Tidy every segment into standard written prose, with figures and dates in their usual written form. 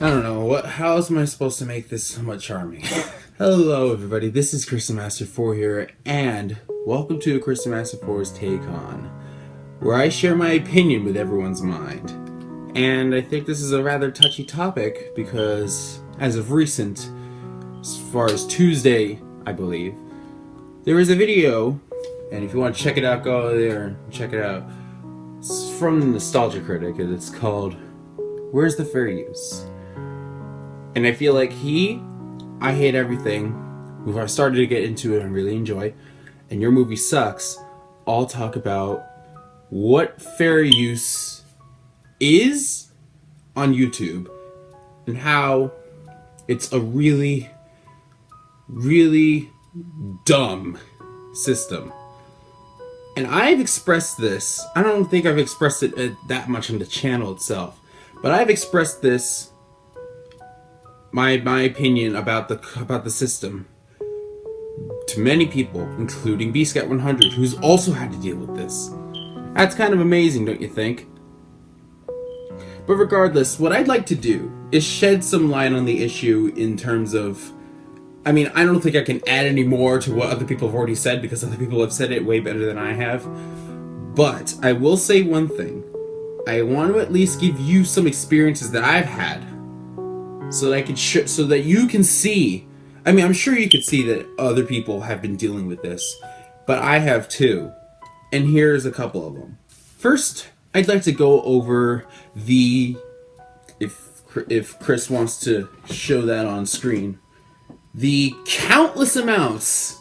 I don't know how else am I supposed to make this somewhat charming? Hello, everybody. This is Kristomaster4 here, and welcome to Kristomaster4's Take On, where I share my opinion with everyone's mind. And I think this is a rather touchy topic because, as of recent, as far as Tuesday, I believe, there was a video, and if you want to check it out, go there and check it out. It's from the Nostalgia Critic, and it's called "Where's the Fair Use?" And I feel like I Hate Everything, who I've started to get into it and really enjoy, and Your Movie Sucks, all talk about what fair use is on YouTube and how it's a really, really dumb system. And I've expressed this, I don't think I've expressed it that much on the channel itself, but I've expressed this my opinion about the system to many people, including BScat100, who's also had to deal with this. That's kind of amazing, don't you think? But regardless, what I'd like to do is shed some light on the issue in terms of, I don't think I can add any more to what other people have already said because other people have said it way better than I have. But I will say one thing. I want to at least give you some experiences that I've had, so that I can so that you can see. I'm sure you could see that other people have been dealing with this, but I have too. And here's a couple of them. First, I'd like to go over if Chris wants to show that on screen, the countless amounts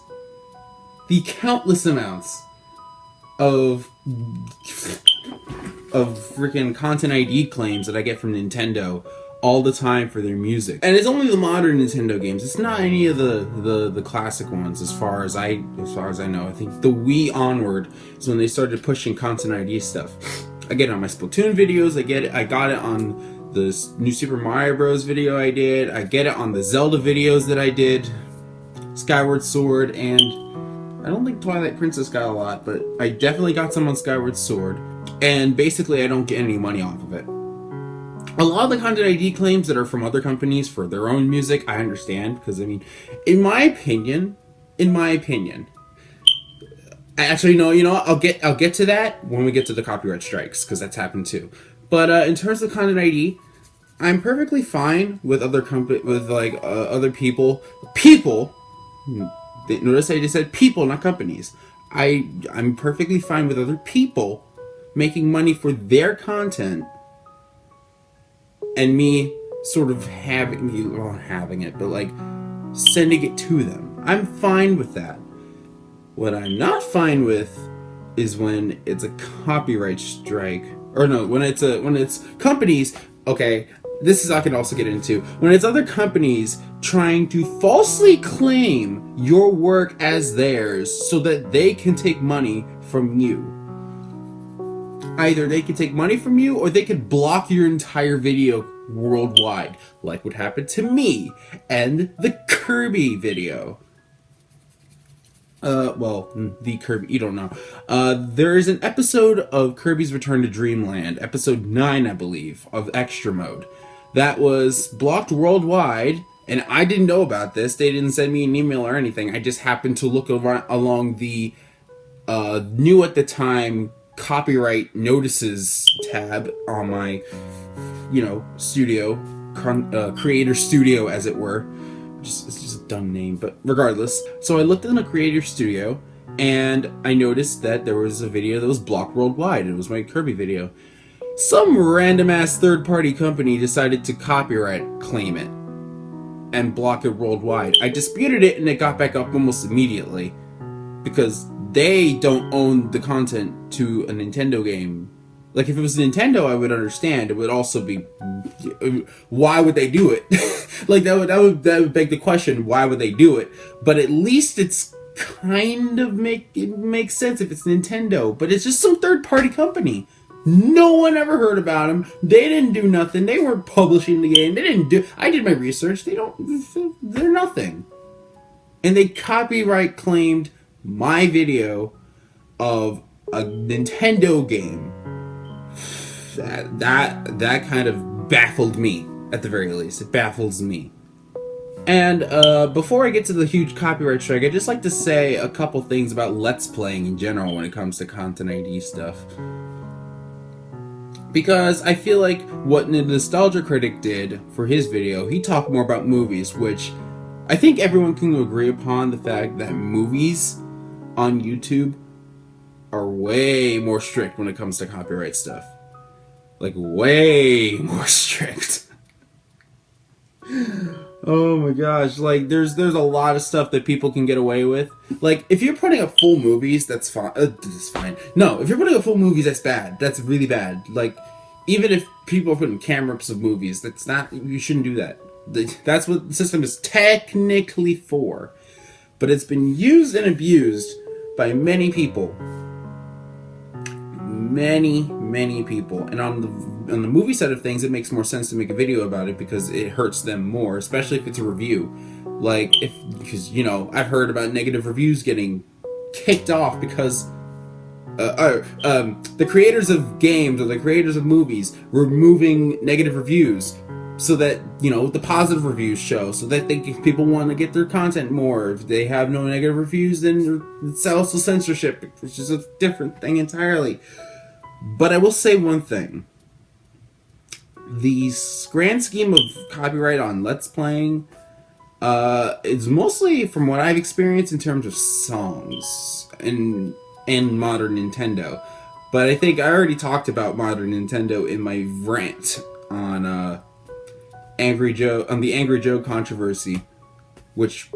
of freaking content ID claims that I get from Nintendo all the time for their music. And it's only the modern Nintendo games. It's not any of the classic ones as far as I know. I think the Wii onward is when they started pushing content ID stuff. I get it on my Splatoon videos, I got it on the new Super Mario Bros. Video I did, I get it on the Zelda videos that I did, Skyward Sword, and I don't think Twilight Princess got a lot, but I definitely got some on Skyward Sword, and basically I don't get any money off of it. A lot of the content ID claims that are from other companies for their own music, I understand, because in my opinion, actually no, I'll get to that when we get to the copyright strikes, because that's happened too. But in terms of content ID, I'm perfectly fine with other other people. Notice I just said people, not companies. I'm perfectly fine with other people making money for their content, and me sort of having it, but sending it to them. I'm fine with that. What I'm not fine with is when it's a copyright strike, or no, when it's companies. Okay, I can also get into when it's other companies trying to falsely claim your work as theirs so that they can take money from you. Either they could take money from you, or they could block your entire video worldwide, like what happened to me and the Kirby video. The Kirby, you don't know. There is an episode of Kirby's Return to Dreamland, episode 9, I believe, of Extra Mode, that was blocked worldwide, and I didn't know about this. They didn't send me an email or anything. I just happened to look along the new at the time copyright notices tab on my, studio, creator studio, as it were. It's just a dumb name, but regardless. So I looked in the creator studio, and I noticed that there was a video that was blocked worldwide. It was my Kirby video. Some random ass third-party company decided to copyright claim it and block it worldwide. I disputed it, and it got back up almost immediately because they don't own the content to a Nintendo game. Like, if it was Nintendo, I would understand. It would also be, why would they do it? that would beg the question, why would they do it? But at least it's kind of makes sense if it's Nintendo. But it's just some third-party company. No one ever heard about them. They didn't do nothing. They weren't publishing the game. I did my research. They're nothing. And they copyright claimed my video of a Nintendo game. That kind of baffled me. at the very least. It baffles me. And before I get to the huge copyright strike, I'd just like to say a couple things about Let's Playing in general when it comes to content ID stuff. Because I feel like what the Nostalgia Critic did for his video, he talked more about movies, which I think everyone can agree upon the fact that movies on YouTube are way more strict when it comes to copyright stuff. Like, way more strict. Oh my gosh, like there's a lot of stuff that people can get away with. Like if you're putting up full movies, that's fine. That's fine. No, if you're putting up full movies, that's bad. That's really bad. Like even if people are putting camera-ups of movies, that's not. You shouldn't do that. That's what the system is technically for. But it's been used and abused by many people. Many people. And on the movie side of things, it makes more sense to make a video about it because it hurts them more, especially if it's a review. Like because I've heard about negative reviews getting kicked off because the creators of games or the creators of movies removing negative reviews so that the positive reviews show, so that people want to get their content more. If they have no negative reviews, then it's also censorship, which is a different thing entirely. But I will say one thing. The grand scheme of copyright on Let's Playing is mostly from what I've experienced in terms of songs and modern Nintendo. But I think I already talked about modern Nintendo in my rant on the Angry Joe controversy, which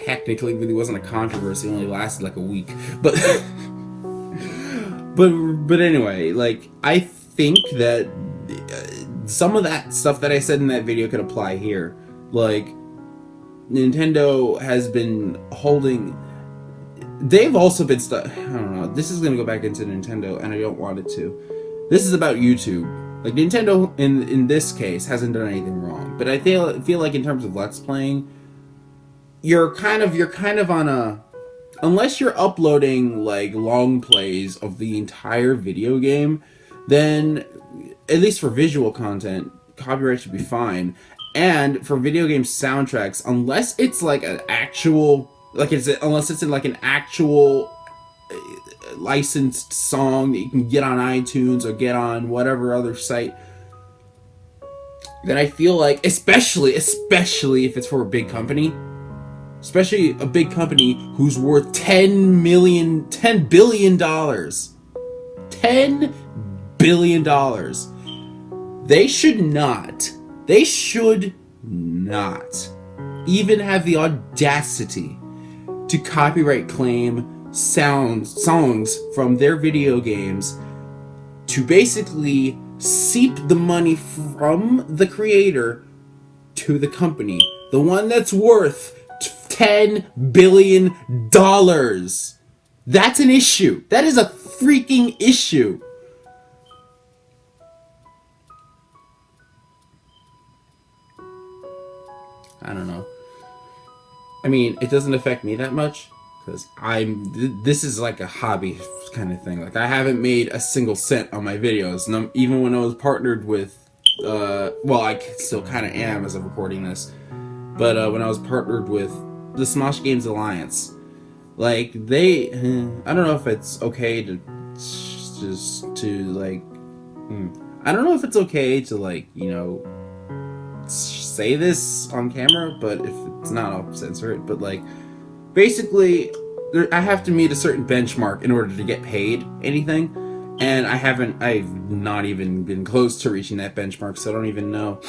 technically really wasn't a controversy, it only lasted like a week. But but anyway, like I think that some of that stuff that I said in that video could apply here. Like Nintendo has been holding. They've also been I don't know. This is gonna go back into Nintendo, and I don't want it to. This is about YouTube. Like Nintendo, in this case, hasn't done anything wrong. But I feel like in terms of Let's Playing, you're kind of on a. Unless you're uploading like long plays of the entire video game, then at least for visual content, copyright should be fine. And for video game soundtracks, unless it's like an actual, unless it's in like an actual licensed song that you can get on iTunes or get on whatever other site, then I feel like, especially if it's for a big company. Especially a big company who's worth $10 billion. $10 billion. They should not even have the audacity to copyright claim songs from their video games to basically seep the money from the creator to the company. The one that's worth $10 billion. That's an issue. That is a freaking issue. I don't know. I mean, it doesn't affect me that much because this is like a hobby kind of thing. Like I haven't made a single cent on my videos, and even when I was partnered with, well, I still kind of am as I'm recording this, but when I was partnered with the Smosh Games Alliance, like I don't know if it's okay to like, I don't know if it's okay to like, say this on camera, but if it's not, I'll censor it. But like, basically, I have to meet a certain benchmark in order to get paid anything, and I've not even been close to reaching that benchmark, so I don't even know.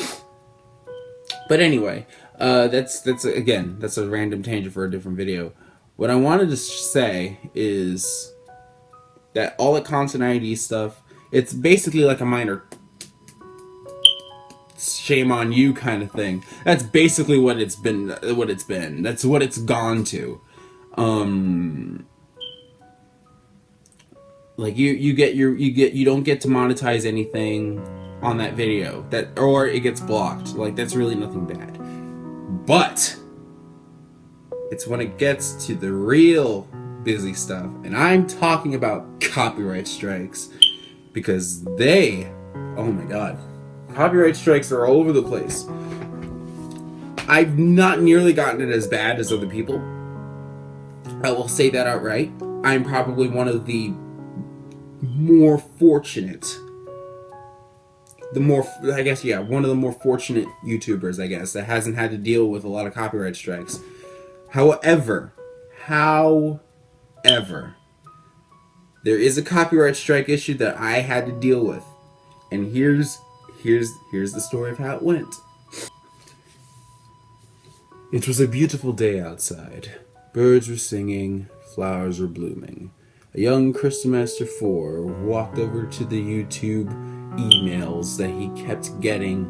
But anyway, that's a random tangent for a different video. What I wanted to say is that all the content ID stuff, it's basically like a minor shame on you kind of thing. That's basically what it's been. That's what it's gone to. Like you don't get to monetize anything on that video, or it gets blocked. Like that's really nothing bad. But it's when it gets to the real busy stuff, and I'm talking about copyright strikes, because oh my god, Copyright strikes are all over the place. I've not nearly gotten it as bad as other people. I will say that outright. I'm probably one of the more fortunate. One of the more fortunate YouTubers, I guess, that hasn't had to deal with a lot of copyright strikes. However, there is a copyright strike issue that I had to deal with. And here's the story of how it went. It was a beautiful day outside. Birds were singing, flowers were blooming. A young Kristomaster4 walked over to the YouTube emails that he kept getting,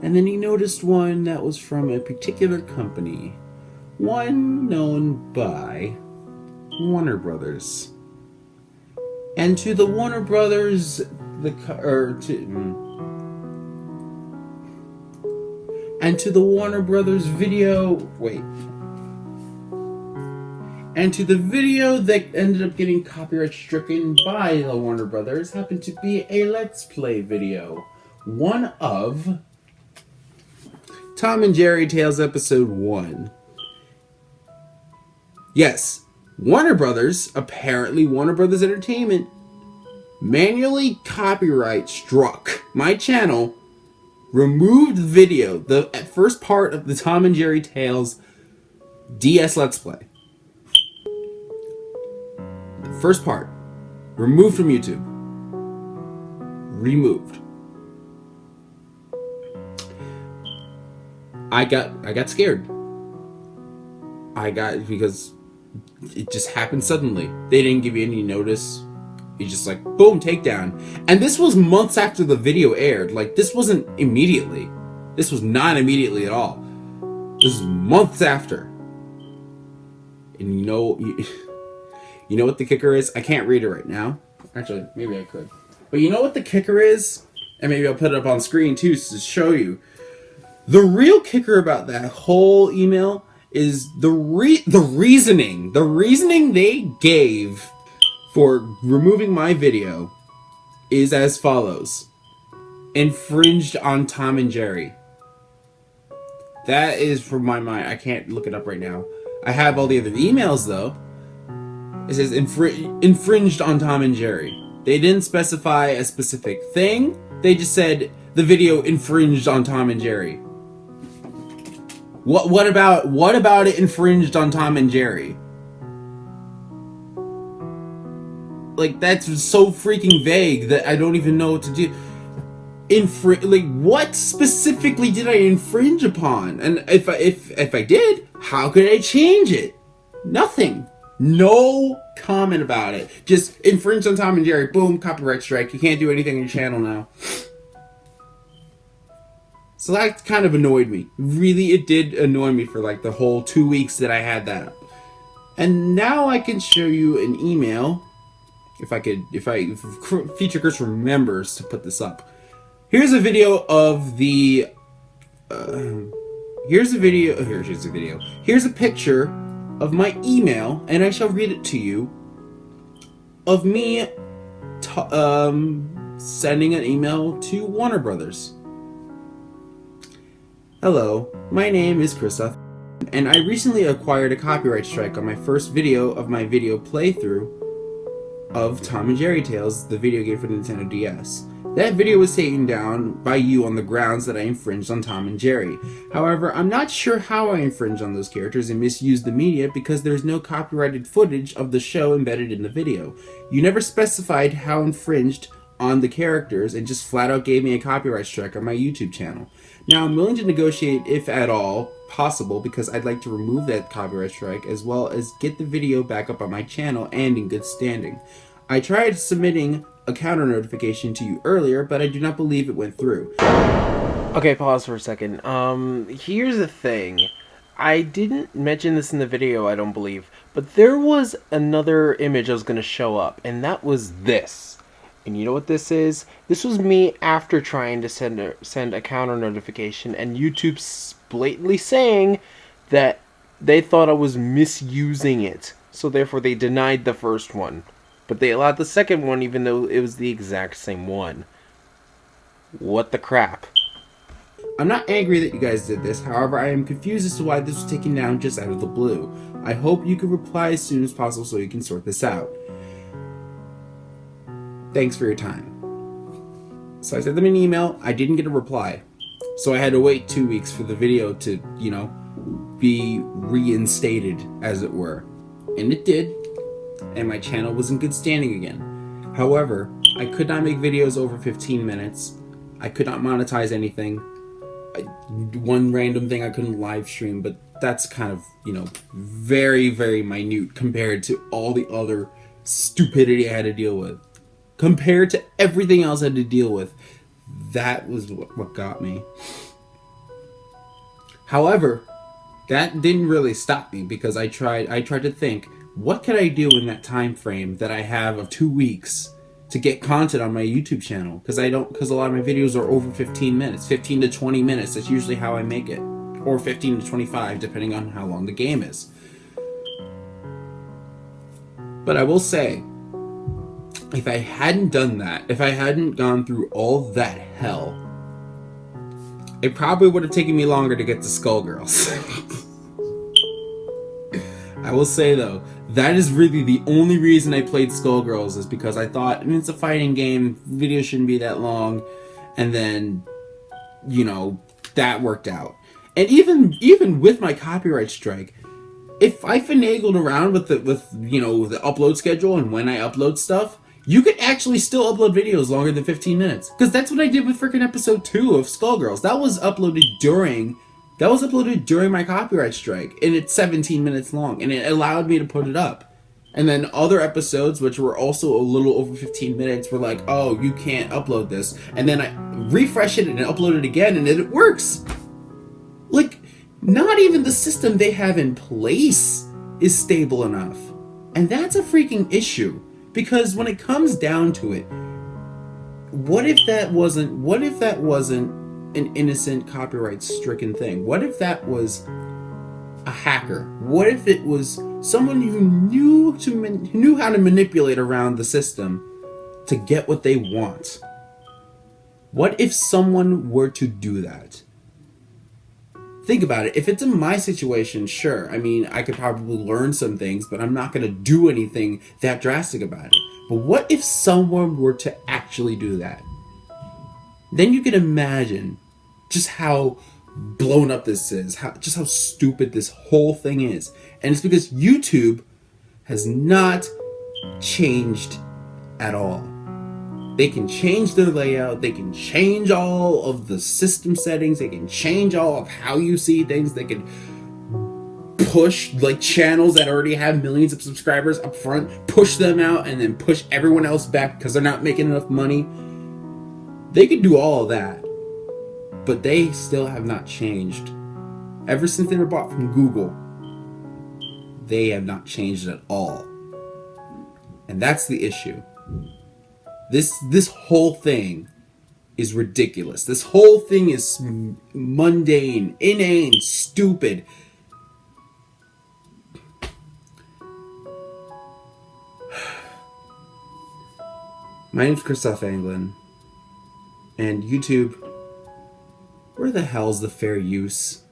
and then he noticed one that was from a particular company, one known by Warner Brothers. And to the Warner Brothers, And to the video that ended up getting copyright stricken by the Warner Brothers happened to be a Let's Play video. One of Tom and Jerry Tales Episode 1. Yes, Warner Brothers Entertainment, manually copyright struck my channel, removed the video, the first part of the Tom and Jerry Tales DS Let's Play. First part, removed from YouTube. Removed. I got scared. Because it just happened suddenly. They didn't give you any notice. It's just like, boom, takedown. And this was months after the video aired. Like, this wasn't immediately. This was not immediately at all. This was months after. And you know what the kicker is? I can't read it right now. Actually, maybe I could. But you know what the kicker is? And maybe I'll put it up on screen too to show you. The real kicker about that whole email is the reasoning. The reasoning they gave for removing my video is as follows. Infringed on Tom and Jerry. That is from my mind. I can't look it up right now. I have all the other emails though. It says infringed on Tom and Jerry. They didn't specify a specific thing. They just said the video infringed on Tom and Jerry. What about it infringed on Tom and Jerry? Like, that's so freaking vague that I don't even know what to do. What specifically did I infringe upon? And if I did, how could I change it? Nothing. No comment about it. Just infringed on Tom and Jerry. Boom, copyright strike. You can't do anything on your channel now. So that kind of annoyed me. Really, it did annoy me for like the whole 2 weeks that I had that up. And now I can show you an email. If Feature Chris remembers to put this up. Here's a video of the. Here's a picture of my email, and I shall read it to you, of me sending an email to Warner Brothers. Hello, my name is Kristoff, and I recently acquired a copyright strike on my first video of my video playthrough of Tom and Jerry Tales, the video game for the Nintendo DS. That video was taken down by you on the grounds that I infringed on Tom and Jerry. However, I'm not sure how I infringed on those characters and misused the media because there's no copyrighted footage of the show embedded in the video. You never specified how infringed on the characters and just flat out gave me a copyright strike on my YouTube channel. Now, I'm willing to negotiate if at all possible because I'd like to remove that copyright strike as well as get the video back up on my channel and in good standing. I tried submitting a counter notification to you earlier, but I do not believe it went through. Okay, pause for a second. Here's the thing. I didn't mention this in the video, I don't believe, but there was another image that was going to show up, and that was this. And you know what this is? This was me after trying to send a counter notification, and YouTube's blatantly saying that they thought I was misusing it, so therefore they denied the first one. But they allowed the second one even though it was the exact same one. What the crap? I'm not angry that you guys did this, however, I am confused as to why this was taken down just out of the blue. I hope you can reply as soon as possible so you can sort this out. Thanks for your time. So I sent them an email, I didn't get a reply. So I had to wait 2 weeks for the video to, be reinstated, as it were. And it did, and my channel was in good standing again. However, I could not make videos over 15 minutes. I could not monetize anything. One random thing I couldn't live stream, but that's kind of, very, very minute compared to all the other stupidity I had to deal with. Compared to everything else I had to deal with, that was what got me. However, that didn't really stop me because I tried to think, what could I do in that time frame that I have of 2 weeks to get content on my YouTube channel? Because a lot of my videos are over 15 minutes, 15 to 20 minutes. That's usually how I make it, or 15 to 25, depending on how long the game is. But I will say, if I hadn't done that, if I hadn't gone through all that hell, it probably would have taken me longer to get to Skullgirls. I will say though, that is really the only reason I played Skullgirls, is because I thought, it's a fighting game, videos shouldn't be that long, and then, that worked out. And even with my copyright strike, if I finagled around with the upload schedule and when I upload stuff, you could actually still upload videos longer than 15 minutes. Because that's what I did with freaking episode 2 of Skullgirls. That was uploaded during my copyright strike, and it's 17 minutes long, and it allowed me to put it up. And then other episodes, which were also a little over 15 minutes, were like, oh, you can't upload this. And then I refresh it and upload it again, and it works. Like, not even the system they have in place is stable enough. And that's a freaking issue. Because when it comes down to it, what if that wasn't an innocent copyright-stricken thing? What if that was a hacker? What if it was someone who knew how to manipulate around the system to get what they want? What if someone were to do that? Think about it. If it's in my situation, sure. I could probably learn some things, but I'm not going to do anything that drastic about it. But what if someone were to actually do that? Then you can imagine just how blown up this is, just how stupid this whole thing is. And it's because YouTube has not changed at all. They can change their layout, they can change all of the system settings, they can change all of how you see things, they can push channels that already have millions of subscribers up front, push them out, and then push everyone else back because they're not making enough money. They can do all of that, but they still have not changed. Ever since they were bought from Google, they have not changed at all. And that's the issue. This whole thing is ridiculous. This whole thing is mundane, inane, stupid. My name's Kristomaster4's, and YouTube, where the hell's the fair use?